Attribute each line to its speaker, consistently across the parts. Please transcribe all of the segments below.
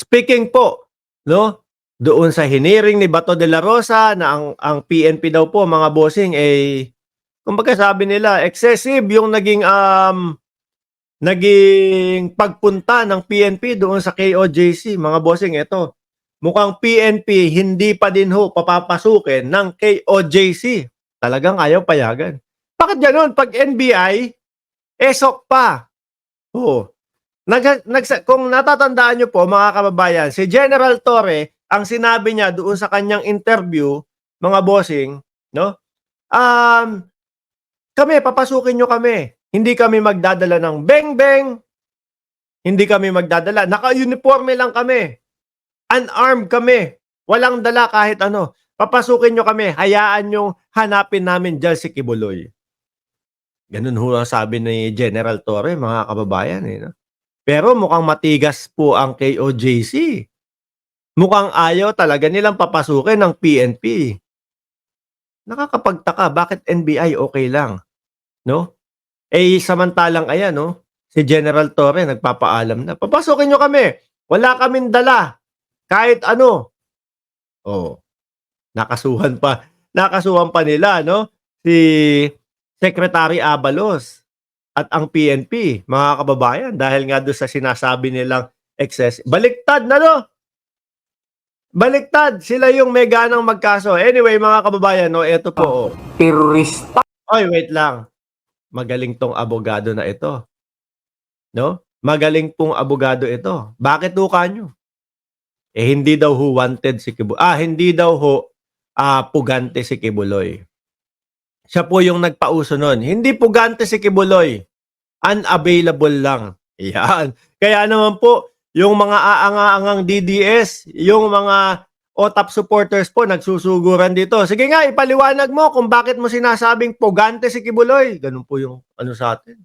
Speaker 1: Speaking po, no, doon sa hiniring ni Bato de la Rosa na ang PNP daw po mga bossing eh kumbaga sabi nila excessive yung naging pagpunta ng PNP doon sa KOJC. Mga bossing, ito. Mukhang PNP hindi pa din ho papapasukin ng KOJC. Talagang ayaw payagan. Bakit gano'n? Pag NBI, esok pa. Oo. Kung natatandaan nyo po, mga kababayan, si General Torre, ang sinabi niya doon sa kanyang interview, mga bossing, no? Kami, papasukin nyo kami. Hindi kami magdadala ng beng-beng. Hindi kami magdadala. Naka-uniforme lang kami. Unarmed kami. Walang dala kahit ano. Papasukin nyo kami. Hayaan nyo hanapin namin dyan si Kibuloy. Ganun ho ang sabi ni General Torre, mga kababayan. Eh, no? Pero mukhang matigas po ang KOJC. Mukhang ayaw talaga nilang papasukin ng PNP. Nakakapagtaka, bakit NBI okay lang? No? Eh, samantalang ayan, no? Si General Torre nagpapaalam na, papasukin nyo kami. Wala kaming dala. Kahit ano. Oh, nakasuhan pa. Nakasuhan pa nila, no? Si Secretary Abalos at ang PNP, mga kababayan, dahil nga doon sa sinasabi nilang excess. Baliktad na, no? Baliktad. Sila yung may ganang magkaso. Anyway, mga kababayan, no? Ito po, oh.
Speaker 2: Terorista.
Speaker 1: Oy, wait lang. Magaling tong abogado na ito. No? Magaling pong abogado ito. Bakit tuka nyo? Eh, hindi daw ho wanted si Kibuloy. Hindi daw ho pugante si Kibuloy. Siya po yung nagpauso nun. Hindi pugante si Kibuloy. Unavailable lang. Yan. Kaya naman po, yung mga aanga-angang DDS, yung mga OTAP supporters po, nagsusuguran dito. Sige nga, ipaliwanag mo kung bakit mo sinasabing pugante si Kibuloy. Ganun po yung ano sa atin.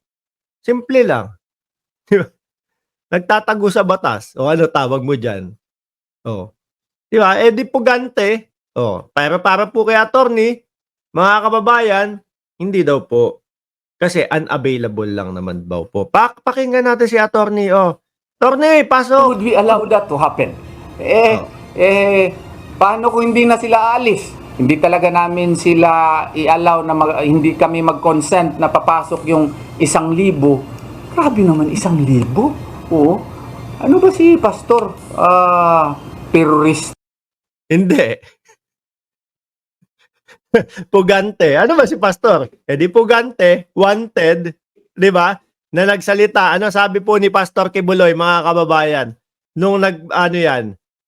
Speaker 1: Simple lang. Nagtatago sa batas. O ano tawag mo dyan? O. Di ba? Eh di pugante. O. Pero para po kay attorney, mga kababayan, hindi daw po. Kasi unavailable lang naman daw po. Pakinggan natin si attorney. O. Attorney, pasok.
Speaker 2: Would we allow that to happen? Paano kung hindi na sila alis? Hindi talaga namin sila i-allow na hindi kami mag-consent na papasok yung 1,000. Grabe naman, 1,000? Oo. Ano ba si Pastor? Terrorist.
Speaker 1: Hindi. Pugante. Ano ba si Pastor? Eh di pugante, wanted, di ba? Na nagsalita. Ano sabi po ni Pastor Kibuloy, mga kababayan? Nung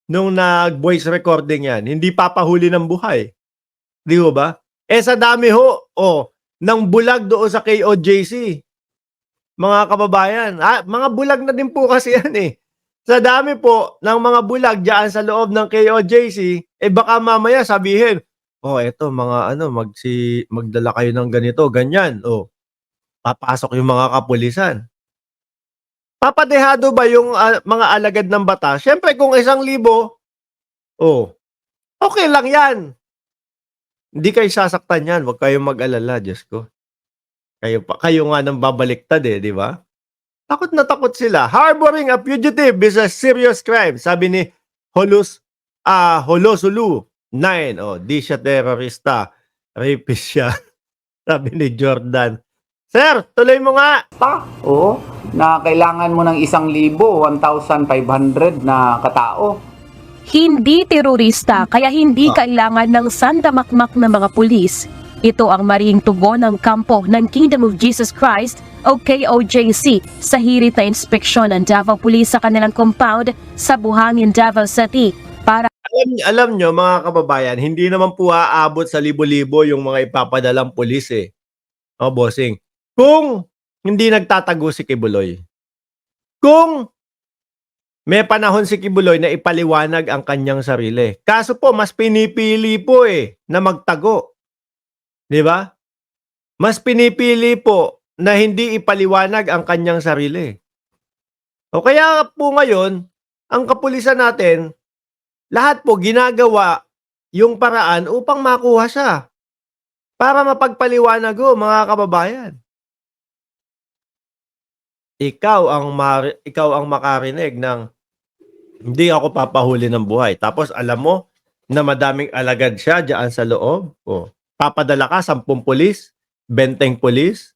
Speaker 1: nung nag-voice recording yan, hindi papahuli ng buhay. Di ho ba? Eh sa dami ho, ng bulag doon sa KOJC. Mga kababayan, mga bulag na din po kasi yan eh. Sa dami po ng mga bulag diyan sa loob ng KOJC, eh baka mamaya sabihin, eto mga magdala kayo ng ganito, ganyan. Papasok yung mga kapulisan. Papadehado ba yung mga alagad ng batas? Siyempre kung 1,000, okay lang yan. Hindi kayo sasaktan yan. Huwag kayong mag-alala, Diyos ko. Kayo nga nang babaliktad eh, di ba? Takot na takot sila. Harboring a fugitive is a serious crime. Sabi ni Holosulu 9. Di siya terorista. Rapist siya. Sabi ni Jordan. Sir, tuloy mo nga.
Speaker 2: Na kailangan mo ng 1,000, 1,500 na katao.
Speaker 3: Hindi terorista, kaya hindi kailangan ng sandamakmak na mga pulis. Ito ang maring tugon ng kampo ng Kingdom of Jesus Christ o KOJC sa hirit na inspeksyon ng Davao Police sa kanilang compound sa Buhangin, Davao City.
Speaker 1: Alam nyo mga kababayan, hindi naman po aabot sa libo-libo yung mga ipapadalang pulis eh. Bossing. Kung hindi nagtatago si Kibuloy. Kung may panahon si Kibuloy na ipaliwanag ang kanyang sarili. Kaso po, mas pinipili po na magtago. Di ba? Mas pinipili po na hindi ipaliwanag ang kanyang sarili. Kaya po ngayon, ang kapulisan natin, lahat po ginagawa yung paraan upang makuha siya. Para mapagpaliwanag mga kababayan. Ikaw ang makarinig ng Hindi ako papahuli ng buhay. Tapos alam mo na madaming alagad siya diyan sa loob. Oh. Papadala ka 10 pulis, 20 pulis.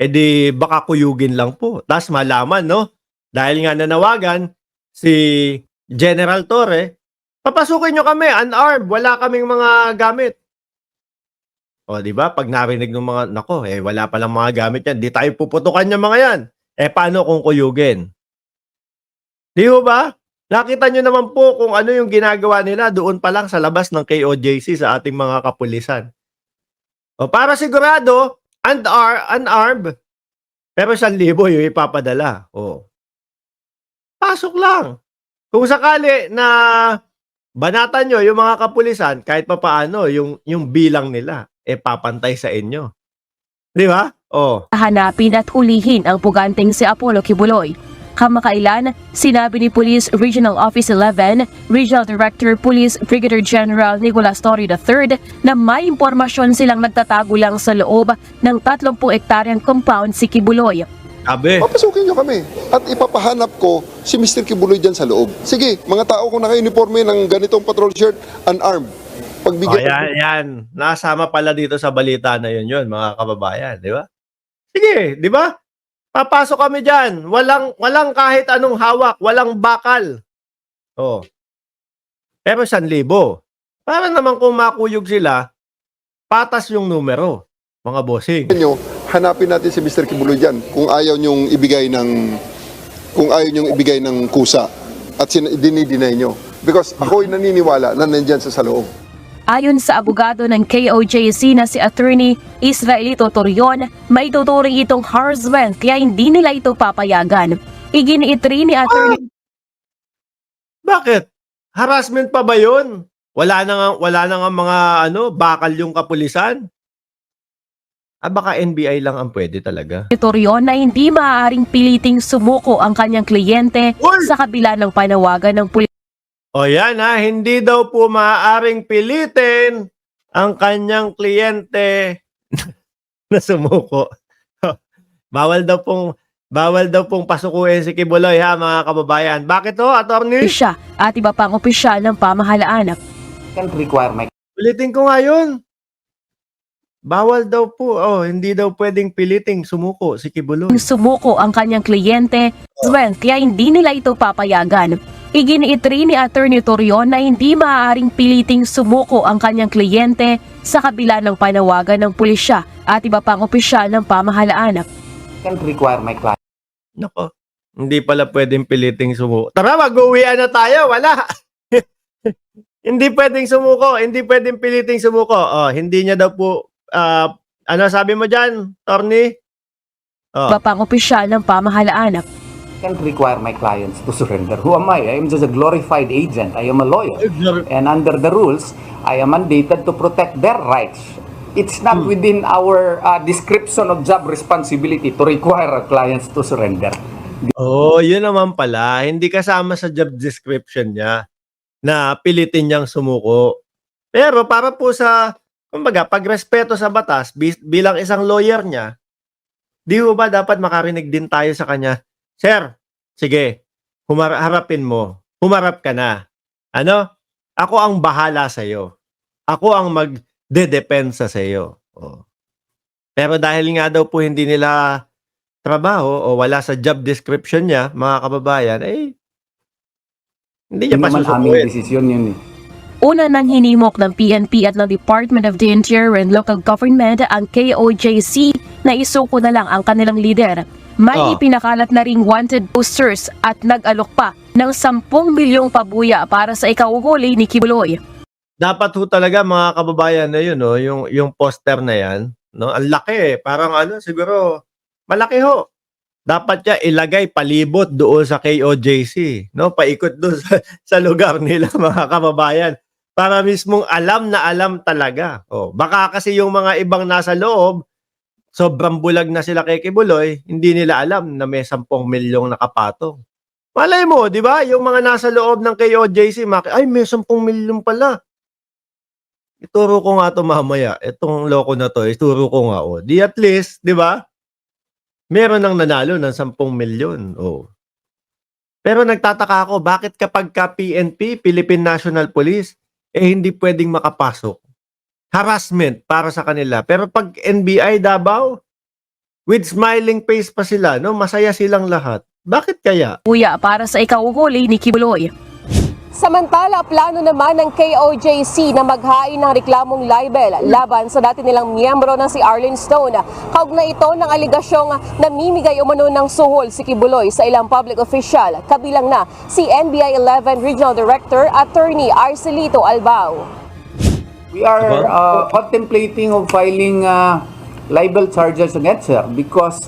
Speaker 1: Eh di baka kuyugin lang po. Tapos malaman, no? Dahil nga nanawagan si General Torre, papasukin nyo kami, unarmed, wala kaming mga gamit. O, di ba? Pag narinig ng mga, nako, wala palang mga gamit yan. Di tayo puputukan yung mga yan. Paano kung kuyugin? Di ho ba? Nakita nyo naman po kung ano yung ginagawa nila doon pa lang sa labas ng KOJC sa ating mga kapulisan. O, para sigurado, unarmed, pero 1,000 yung ipapadala. O, pasok lang. Kung sakali na banatan nyo yung mga kapulisan, kahit pa paano, yung bilang nila, papantay sa inyo. Di ba? Oh.
Speaker 3: Hanapin at hulihin ang puganteng si Apollo Kibuloy. Kamakailan, sinabi ni Police Regional Office 11, Regional Director Police Brigadier General Nicolas Torre III na may impormasyon silang nagtatago lang sa loob ng 30 hektaryang compound si Kibuloy.
Speaker 1: Sabi.
Speaker 4: Papasukin nyo kami at ipapahanap ko si Mr. Kibuloy dyan sa loob. Sige, mga tao kung naka-uniforme ng ganitong patrol shirt, unarmed. Pagbigyan
Speaker 1: yan. Nasama pala dito sa balita na yun, mga kababayan. Di ba? Sige, di ba? Papasok kami dyan. Walang kahit anong hawak. Walang bakal. Oh. Pero 1,000. Para naman kung makuyog sila, patas yung numero, mga bossing.
Speaker 4: nyo, hanapin natin si Mr. Kibuloy dyan kung ayaw nyong ibigay ng kusa at dinideny nyo. Because ako'y naniniwala na nandyan sa loob.
Speaker 3: Ayon sa abogado ng KOJC na si Attorney Israelito Torion, may tuturing itong harassment kaya hindi nila ito papayagan. Iginiitri ni Attorney
Speaker 1: Bakit? Harassment pa ba yun? Wala na nga mga bakal yung kapulisan? Baka NBI lang ang pwede talaga.
Speaker 3: Torion na hindi maaaring piliting sumuko ang kanyang kliyente
Speaker 1: Uy!
Speaker 3: sa kabila ng panawagan ng pulis.
Speaker 1: O yan hindi daw po maaaring pilitin ang kanyang kliyente na sumuko. Bawal daw pong pasukuin si Kibuloy mga kababayan. Bakit attorney?
Speaker 3: Siya at iba pang opisyal ng pamahalaan.
Speaker 2: Can't require my
Speaker 1: Pilitin ko nga yun. Bawal daw po. Hindi daw pwedeng piliting sumuko si Kibuloy.
Speaker 3: Sumuko ang kanyang kliyente, kaya hindi nila ito papayagan. Iginiitri ni Attorney Torion na hindi maaaring piliting sumuko ang kanyang kliyente sa kabila ng panawagan ng pulisya at iba pang opisyal ng pamahalaan.
Speaker 2: can't require my client
Speaker 1: Nako, hindi pala pwedeng piliting sumuko. Tara, mag-uwian na tayo. Wala. Hindi pwedeng sumuko. Hindi pwedeng piliting sumuko. Hindi niya daw po, ano sabi mo dyan, Torny?
Speaker 3: Iba pang opisyal ng pamahalaan.
Speaker 2: can't require my clients to surrender. Who am I? I am just a glorified agent. I am a lawyer. And under the rules, I am mandated to protect their rights. It's not within our description of job responsibility to require our clients to surrender.
Speaker 1: Yun naman pala. Hindi kasama sa job description niya na pilitin niyang sumuko. Pero para po sa, kumbaga, pagrespeto sa batas, bilang isang lawyer niya, di ba dapat makarinig din tayo sa kanya, Sir, sige, harapin mo. Humarap ka na. Ako ang bahala sa'yo. Ako ang magdedepensa sa'yo. Pero dahil nga daw po hindi nila trabaho o wala sa job description niya, mga kababayan, hindi niya
Speaker 2: Yun naman aming
Speaker 1: pasusukuin.
Speaker 2: desisyon yun eh.
Speaker 3: Una nang hinimok ng PNP at ng Department of the Interior and Local Government ang KOJC na isuko na lang ang kanilang leader. May ipinakalat na ring wanted posters at nag-alok pa ng 10 milyong pabuya para sa ikauhuli ni Kibuloy.
Speaker 1: Dapat ho talaga mga kababayan na yun, yung poster na yan, ang laki parang siguro malaki ho. Dapat niya ilagay palibot doon sa KOJC, paikot doon sa lugar nila mga kababayan para mismong alam na alam talaga. Baka kasi yung mga ibang nasa loob, sobrang bulag na sila kay Kibuloy, hindi nila alam na may 10 milyong nakapatong. Malay mo, di ba? Yung mga nasa loob ng KOJC, ay may 10 milyon pala. Ituro ko nga ito mamaya. Itong loko na to, ituro ko nga. Di at least, di ba? Meron nang nanalo ng 10 milyon. Pero nagtataka ako, bakit kapag ka PNP, Philippine National Police, hindi pwedeng makapasok? Harassment para sa kanila. Pero pag NBI Davao, with smiling face pa sila, no? Masaya silang lahat. Bakit kaya?
Speaker 3: Kuya para sa ikauhuli ni Kibuloy.
Speaker 5: Samantala, plano naman ng KOJC na maghain ng reklamong libel laban sa dati nilang miyembro na si Arlene Stone. Kaugnay ito ng aligasyong namimigay umano ng suhol si Kibuloy sa ilang public official, kabilang na si NBI 11 Regional Director Attorney Arcelito Albao.
Speaker 2: We are contemplating of filing libel charges against her because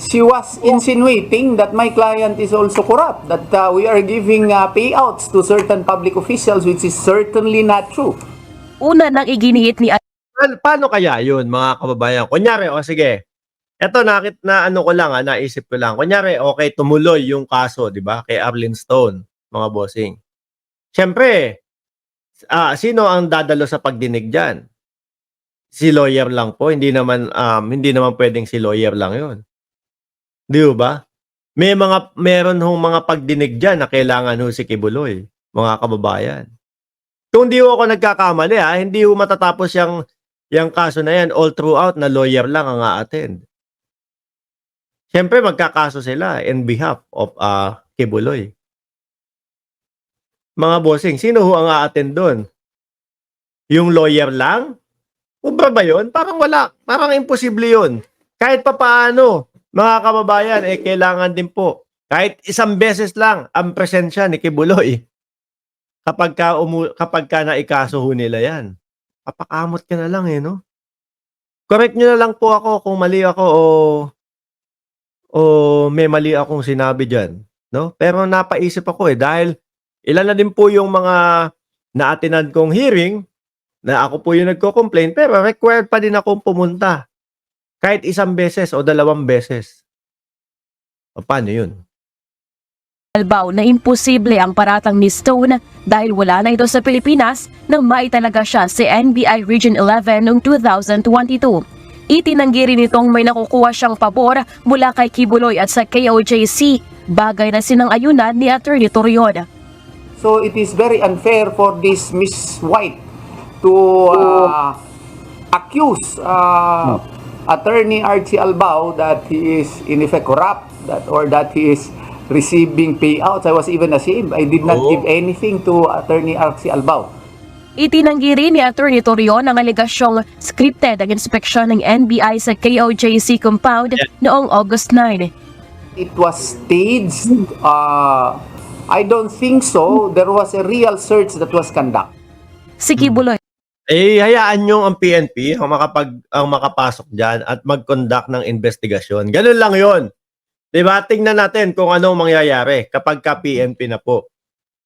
Speaker 2: she was insinuating that my client is also corrupt, that we are giving payouts to certain public officials, which is certainly not true.
Speaker 3: Una nang iginiit ni
Speaker 1: Paano kaya yun, mga kababayan? Kunyari, sige, eto ano ko lang, naisip ko lang. Kunyari, okay, tumuloy yung kaso, di ba, kay Arlene Stone, mga bossing. Siyempre, sino ang dadalo sa pagdinig dyan? Si lawyer lang po, hindi naman pwedeng si lawyer lang yun. Di ba? Meron hong mga pagdinig dyan na kailangan ho si Kibuloy, mga kababayan. Kung di ho ako nagkakamali, hindi ho matatapos yung kaso na yan all throughout na lawyer lang ang a-attend. Siyempre, magkakaso sila in behalf of Kibuloy. Mga bossing, sino ho ang a-attend doon? Yung lawyer lang? Ubra ba yun? Parang wala. Parang imposible yun. Kahit pa paano, mga kababayan, kailangan din po. Kahit isang beses lang ang presensya ni Kibuloy. Kapag ka naikaso ho nila yan. Papakamot ka na lang no? Correct nyo na lang po ako kung mali ako o may mali akong sinabi dyan. No? Pero napaisip ako dahil ilan na din po yung mga na-attendan kong hearing na ako po yung nagko-complain pero required pa din akong pumunta. Kahit isang beses o dalawang beses. O paano yun?
Speaker 3: Albao na imposible ang paratang ni Stone dahil wala na ito sa Pilipinas nang maitalaga siya sa NBI Region 11 noong 2022. Itinanggi rin itong may nakukuha siyang pabor mula kay Kibuloy at sa KOJC, bagay na sinang-ayunan ni Atty. Torion.
Speaker 2: So it is very unfair for this Miss White to accuse Attorney Archie Albao that he is in effect corrupt, that he is receiving payouts. I was even ashamed. I did not give anything to Attorney Archie Albao.
Speaker 3: Itinanggi rin ni Atty. Torion ang aligasyong scripted ang inspeksyon ng NBI sa KOJC compound noong August 9.
Speaker 2: It was staged. I don't think so. There was a real search that was conducted.
Speaker 3: Si Kibuloy
Speaker 1: Hayaan nyo ang PNP ang makapasok dyan at mag-conduct ng investigasyon. Ganun lang yon. Diba? Tingnan natin kung anong mangyayari kapag ka PNP na po.